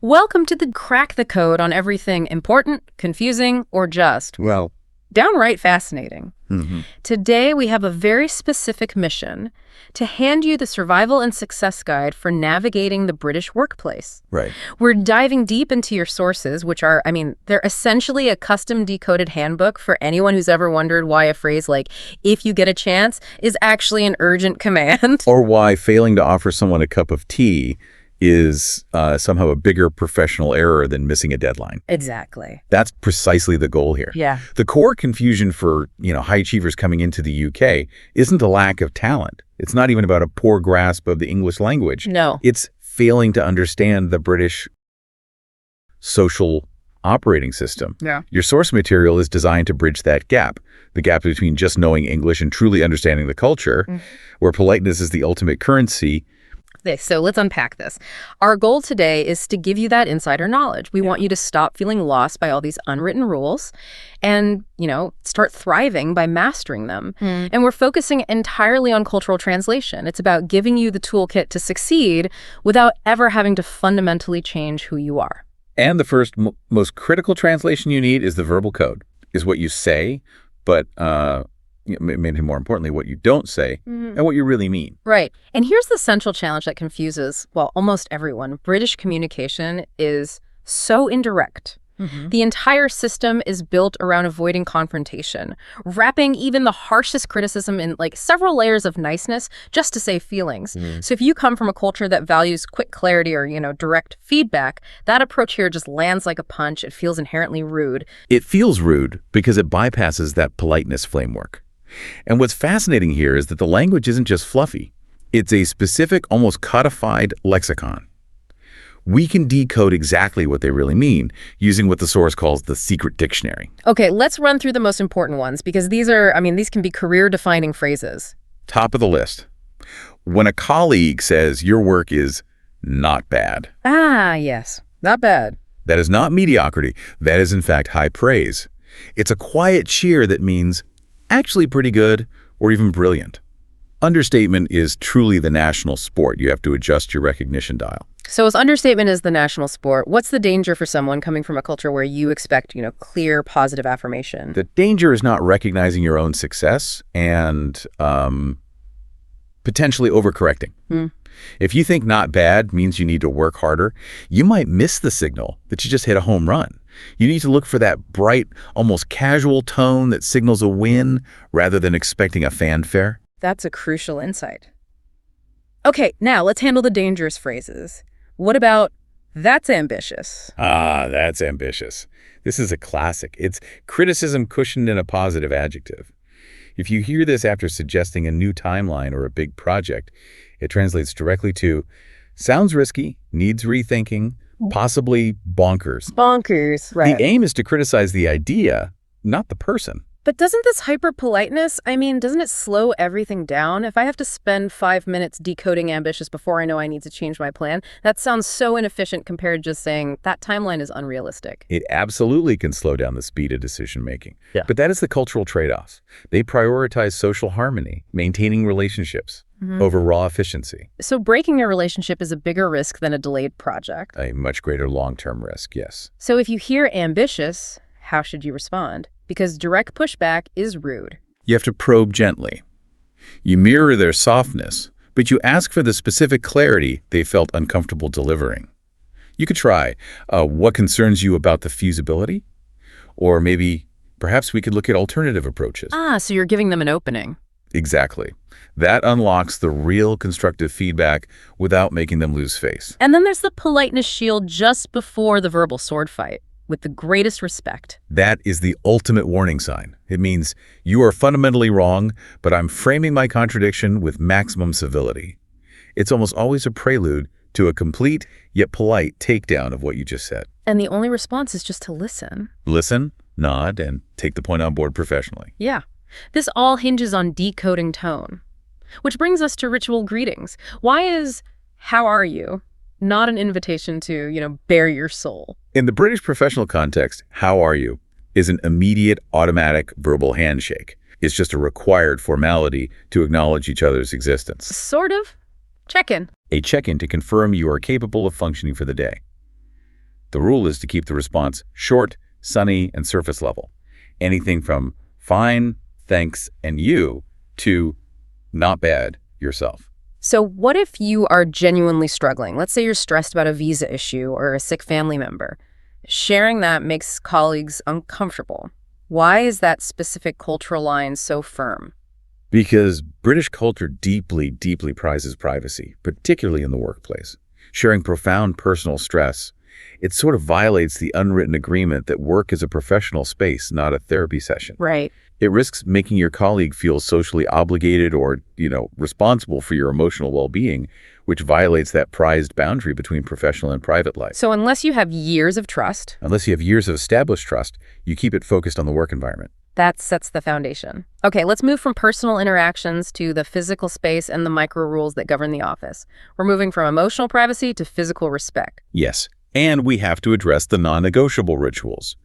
Welcome to the Crack the Code on everything important, confusing, or just Well, downright fascinating. mhm. Today, we have a very specific mission to hand you the survival and success guide for navigating the British workplace. Right. We're diving deep into your sources, which are, they're essentially a custom decoded handbook for anyone who's ever wondered why a phrase like, if you get a chance, is actually an urgent command. Or why failing to offer someone a cup of tea is somehow a bigger professional error than missing a deadline. Exactly. That's precisely the goal here. Yeah. The core confusion for, high achievers coming into the UK isn't a lack of talent. It's not even about a poor grasp of the English language. No. It's failing to understand the British social operating system. Yeah. Your source material is designed to bridge that gap, the gap between just knowing English and truly understanding the culture, where politeness is the ultimate currency. So let's unpack this. Our goal today is to give you that insider knowledge. We want you to stop feeling lost by all these unwritten rules and, start thriving by mastering them. And we're focusing entirely on cultural translation. It's about giving you the toolkit to succeed without ever having to fundamentally change who you are. And the first, most critical translation you need is the verbal code, is what you say, but maybe more importantly, what you don't say and what you really mean. Right. And here's the central challenge that confuses, almost everyone. British communication is so indirect. The entire system is built around avoiding confrontation, wrapping even the harshest criticism in several layers of niceness just to save feelings. So if you come from a culture that values quick clarity or, direct feedback, that approach here just lands like a punch. It feels inherently rude. It feels rude because it bypasses that politeness framework. And what's fascinating here is that the language isn't just fluffy. It's a specific, almost codified lexicon. We can decode exactly what they really mean using what the source calls the secret dictionary. Okay, let's run through the most important ones because these can be career-defining phrases. Top of the list. When a colleague says your work is not bad. Ah, yes. Not bad. That is not mediocrity. That is, in fact, high praise. It's a quiet cheer that means actually pretty good or even brilliant. Understatement is truly the national sport. You have to adjust your recognition dial. So as understatement is the national sport, what's the danger for someone coming from a culture where you expect, clear, positive affirmation? The danger is not recognizing your own success and potentially overcorrecting. If you think not bad means you need to work harder, you might miss the signal that you just hit a home run. You need to look for that bright, almost casual tone that signals a win rather than expecting a fanfare. That's a crucial insight. Okay, now let's handle the dangerous phrases. What about, that's ambitious? Ah, that's ambitious. This is a classic. It's criticism cushioned in a positive adjective. If you hear this after suggesting a new timeline or a big project, it translates directly to, sounds risky, needs rethinking, possibly bonkers. Bonkers, right. The aim is to criticize the idea, not the person. But doesn't this hyper-politeness, doesn't it slow everything down? If I have to spend 5 minutes decoding ambitious before I know I need to change my plan, that sounds so inefficient compared to just saying that timeline is unrealistic. It absolutely can slow down the speed of decision-making. Yeah. But that is the cultural trade-offs. They prioritize social harmony, maintaining relationships over raw efficiency. So breaking a relationship is a bigger risk than a delayed project. A much greater long-term risk, yes. So if you hear ambitious, how should you respond? Because direct pushback is rude. You have to probe gently. You mirror their softness, but you ask for the specific clarity they felt uncomfortable delivering. You could try, what concerns you about the feasibility? Or perhaps we could look at alternative approaches. Ah, so you're giving them an opening. Exactly. That unlocks the real constructive feedback without making them lose face. And then there's the politeness shield just before the verbal sword fight. With the greatest respect. That is the ultimate warning sign. It means you are fundamentally wrong, but I'm framing my contradiction with maximum civility. It's almost always a prelude to a complete yet polite takedown of what you just said. And the only response is just to listen. Listen, nod, and take the point on board professionally. Yeah. This all hinges on decoding tone. Which brings us to ritual greetings. Why is, how are you, not an invitation to, bare your soul? In the British professional context, how are you is an immediate, automatic verbal handshake. It's just a required formality to acknowledge each other's existence. Sort of. Check-in. A check-in to confirm you are capable of functioning for the day. The rule is to keep the response short, sunny, and surface level. Anything from fine, thanks, and you to not bad, yourself. So what if you are genuinely struggling? Let's say you're stressed about a visa issue or a sick family member. Sharing that makes colleagues uncomfortable. Why is that specific cultural line so firm? Because British culture deeply, deeply prizes privacy, particularly in the workplace. Sharing profound personal stress, it sort of violates the unwritten agreement that work is a professional space, not a therapy session. Right. It risks making your colleague feel socially obligated or, responsible for your emotional well-being, which violates that prized boundary between professional and private life. So unless you have years of trust, Unless you have years of established trust, you keep it focused on the work environment. that sets the foundation. Okay, let's move from personal interactions to the physical space and the micro rules that govern the office. We're moving from emotional privacy to physical respect. Yes, and we have to address the non-negotiable rituals,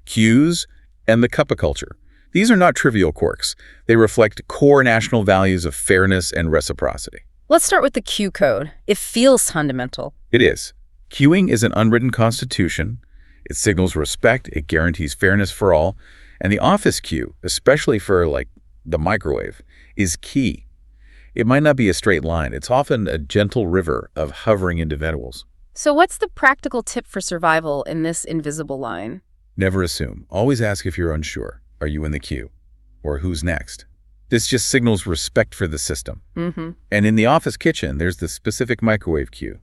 cues, and the cuppa culture. These are not trivial quirks. They reflect core national values of fairness and reciprocity. Let's start with the cue code. It feels fundamental. It is. Queuing is an unwritten constitution. It signals respect. It guarantees fairness for all. And the office queue, especially for, the microwave, is key. It might not be a straight line. It's often a gentle river of hovering individuals. So what's the practical tip for survival in this invisible line? Never assume. Always ask if you're unsure. Are you in the queue? Or who's next? This just signals respect for the system. Mm-hmm. And in the office kitchen, there's the specific microwave queue.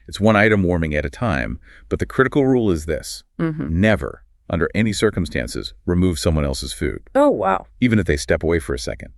It's one item warming at a time, but the critical rule is this. Mm-hmm. Never, under any circumstances, remove someone else's food, Oh, wow. even if they step away for a second.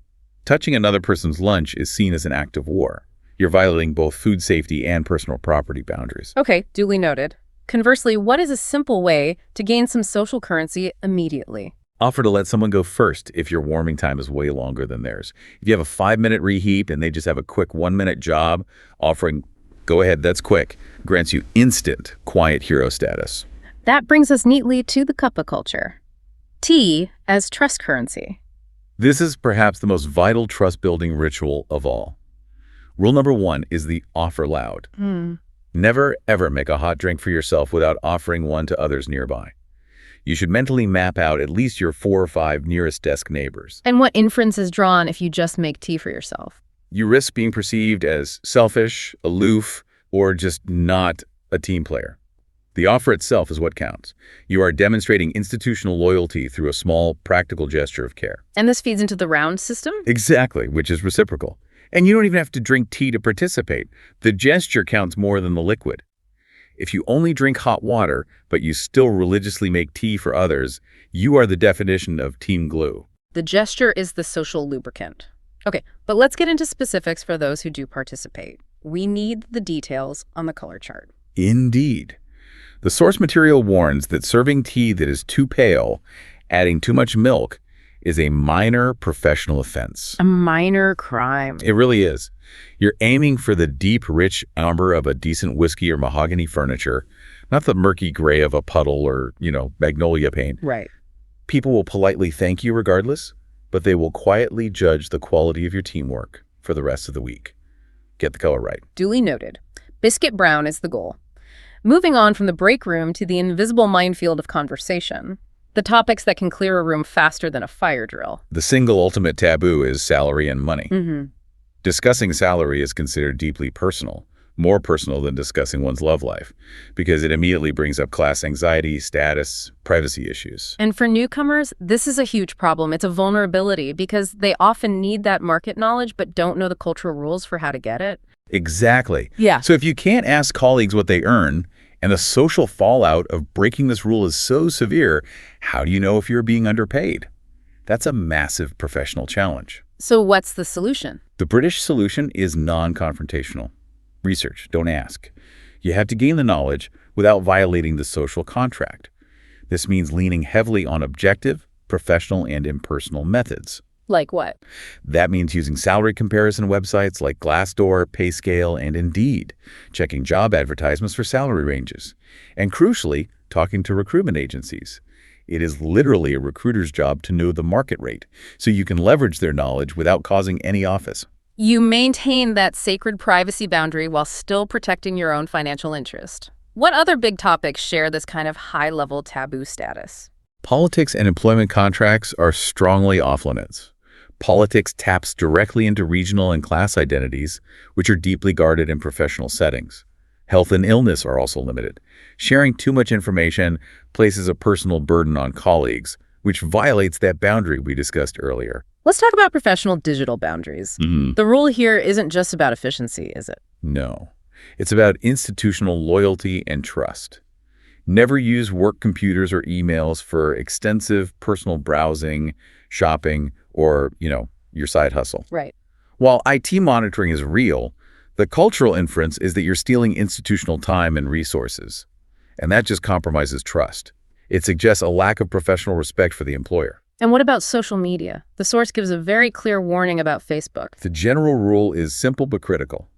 Touching another person's lunch is seen as an act of war. You're violating both food safety and personal property boundaries. Okay, duly noted. Conversely, what is a simple way to gain some social currency immediately? Offer to let someone go first if your warming time is way longer than theirs. If you have a 5-minute reheat and they just have a quick 1-minute job, offering, go ahead, that's quick, grants you instant quiet hero status. That brings us neatly to the cuppa culture. Tea as trust currency. This is perhaps the most vital trust-building ritual of all. Rule number 1 is the offer loud. Never, ever make a hot drink for yourself without offering one to others nearby. You should mentally map out at least your 4 or 5 nearest desk neighbors. And what inference is drawn if you just make tea for yourself? You risk being perceived as selfish, aloof, or just not a team player. The offer itself is what counts. You are demonstrating institutional loyalty through a small, practical gesture of care. And this feeds into the round system? Exactly, which is reciprocal. And you don't even have to drink tea to participate. The gesture counts more than the liquid. If you only drink hot water, but you still religiously make tea for others, you are the definition of team glue. The gesture is the social lubricant. Okay, but let's get into specifics for those who do participate. We need the details on the color chart. Indeed. The source material warns that serving tea that is too pale, adding too much milk, is a minor professional offense. A minor crime. It really is. You're aiming for the deep, rich amber of a decent whiskey or mahogany furniture, not the murky gray of a puddle or, magnolia paint. Right. People will politely thank you regardless, but they will quietly judge the quality of your teamwork for the rest of the week. Get the color right. Duly noted. Biscuit brown is the goal. Moving on from the break room to the invisible minefield of conversation. The topics that can clear a room faster than a fire drill. The single ultimate taboo is salary and money. Mm-hmm. Discussing salary is considered deeply personal, more personal than discussing one's love life, because it immediately brings up class anxiety, status, privacy issues. And for newcomers, this is a huge problem. It's a vulnerability because they often need that market knowledge but don't know the cultural rules for how to get it. Exactly. Yeah. So if you can't ask colleagues what they earn, and the social fallout of breaking this rule is so severe, how do you know if you're being underpaid? That's a massive professional challenge. So what's the solution? The British solution is non-confrontational. Research, don't ask. You have to gain the knowledge without violating the social contract. This means leaning heavily on objective, professional, and impersonal methods. Like what? That means using salary comparison websites like Glassdoor, PayScale, and Indeed, checking job advertisements for salary ranges, and crucially, talking to recruitment agencies. It is literally a recruiter's job to know the market rate, so you can leverage their knowledge without causing any office. You maintain that sacred privacy boundary while still protecting your own financial interest. What other big topics share this kind of high-level taboo status? Politics and employment contracts are strongly off-limits. Politics taps directly into regional and class identities, which are deeply guarded in professional settings. Health and illness are also limited. Sharing too much information places a personal burden on colleagues, which violates that boundary we discussed earlier. Let's talk about professional digital boundaries. The rule here isn't just about efficiency, is it? No. It's about institutional loyalty and trust. Never use work computers or emails for extensive personal browsing, shopping, or, your side hustle. Right. While IT monitoring is real, the cultural inference is that you're stealing institutional time and resources. And that just compromises trust. It suggests a lack of professional respect for the employer. And what about social media? The source gives a very clear warning about Facebook. The general rule is simple but critical.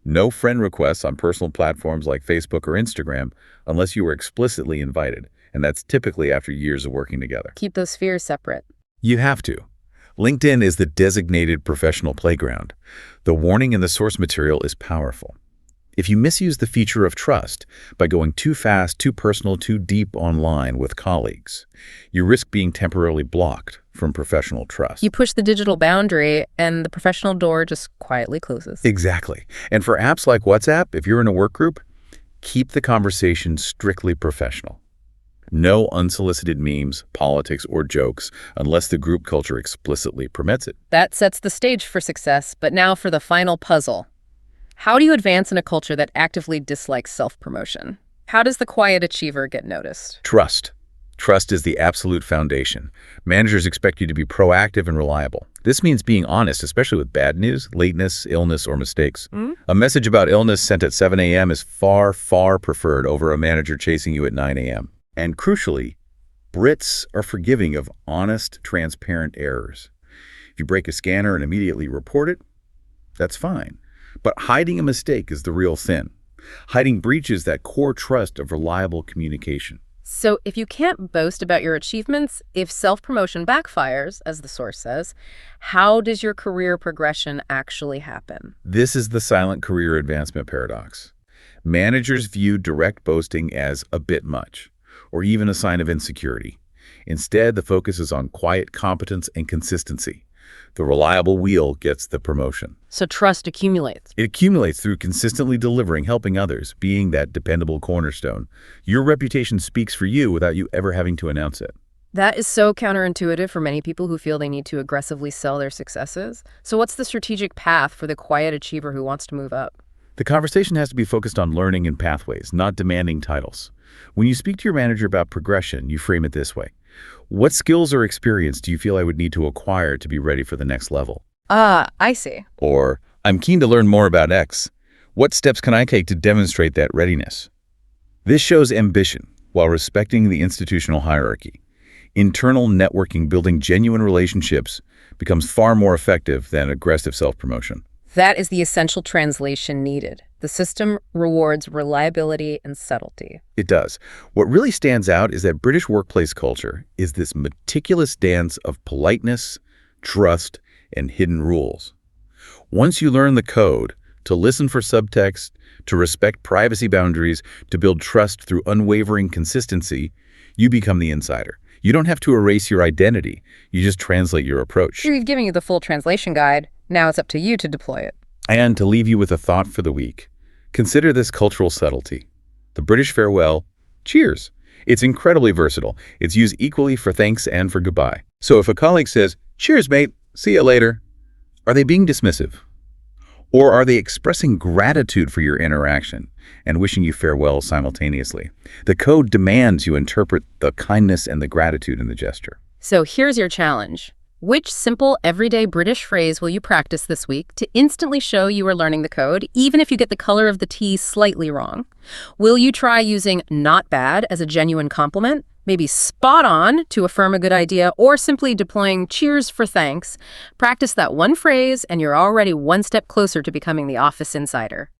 No friend requests on personal platforms like Facebook or Instagram unless you were explicitly invited, and that's typically after years of working together. Keep those spheres separate. You have to. LinkedIn is the designated professional playground. The warning in the source material is powerful. If you misuse the feature of trust by going too fast, too personal, too deep online with colleagues, you risk being temporarily blocked from professional trust. You push the digital boundary and the professional door just quietly closes. Exactly. And for apps like WhatsApp, if you're in a work group, keep the conversation strictly professional. No unsolicited memes, politics, or jokes unless the group culture explicitly permits it. That sets the stage for success, but now for the final puzzle. How do you advance in a culture that actively dislikes self-promotion? How does the quiet achiever get noticed? Trust. Trust is the absolute foundation. Managers expect you to be proactive and reliable. This means being honest, especially with bad news, lateness, illness, or mistakes. A message about illness sent at 7 a.m. is far, far preferred over a manager chasing you at 9 a.m. And crucially, Brits are forgiving of honest, transparent errors. If you break a scanner and immediately report it, that's fine. But hiding a mistake is the real sin. Hiding breaches that core trust of reliable communication. So if you can't boast about your achievements, if self-promotion backfires, as the source says, how does your career progression actually happen? This is the silent career advancement paradox. Managers view direct boasting as a bit much, or even a sign of insecurity. Instead, the focus is on quiet competence and consistency. The reliable wheel gets the promotion. So trust accumulates. It accumulates through consistently delivering, helping others, being that dependable cornerstone. Your reputation speaks for you without you ever having to announce it. That is so counterintuitive for many people who feel they need to aggressively sell their successes. So what's the strategic path for the quiet achiever who wants to move up? The conversation has to be focused on learning and pathways, not demanding titles. When you speak to your manager about progression, you frame it this way. What skills or experience do you feel I would need to acquire to be ready for the next level? I see. Or, I'm keen to learn more about X. What steps can I take to demonstrate that readiness? This shows ambition while respecting the institutional hierarchy. Internal networking, building genuine relationships, becomes far more effective than aggressive self-promotion. That is the essential translation needed. The system rewards reliability and subtlety. It does. What really stands out is that British workplace culture is this meticulous dance of politeness, trust, and hidden rules. Once you learn the code, to listen for subtext, to respect privacy boundaries, to build trust through unwavering consistency, you become the insider. You don't have to erase your identity. You just translate your approach. We've given you the full translation guide. Now it's up to you to deploy it. And to leave you with a thought for the week, consider this cultural subtlety. The British farewell, cheers. It's incredibly versatile. It's used equally for thanks and for goodbye. So if a colleague says, cheers, mate, see you later, are they being dismissive? Or are they expressing gratitude for your interaction and wishing you farewell simultaneously? The code demands you interpret the kindness and the gratitude in the gesture. So here's your challenge. Which simple, everyday British phrase will you practice this week to instantly show you are learning the code, even if you get the color of the tea slightly wrong? Will you try using not bad as a genuine compliment, maybe spot on to affirm a good idea, or simply deploying cheers for thanks? Practice that one phrase and you're already one step closer to becoming the office insider.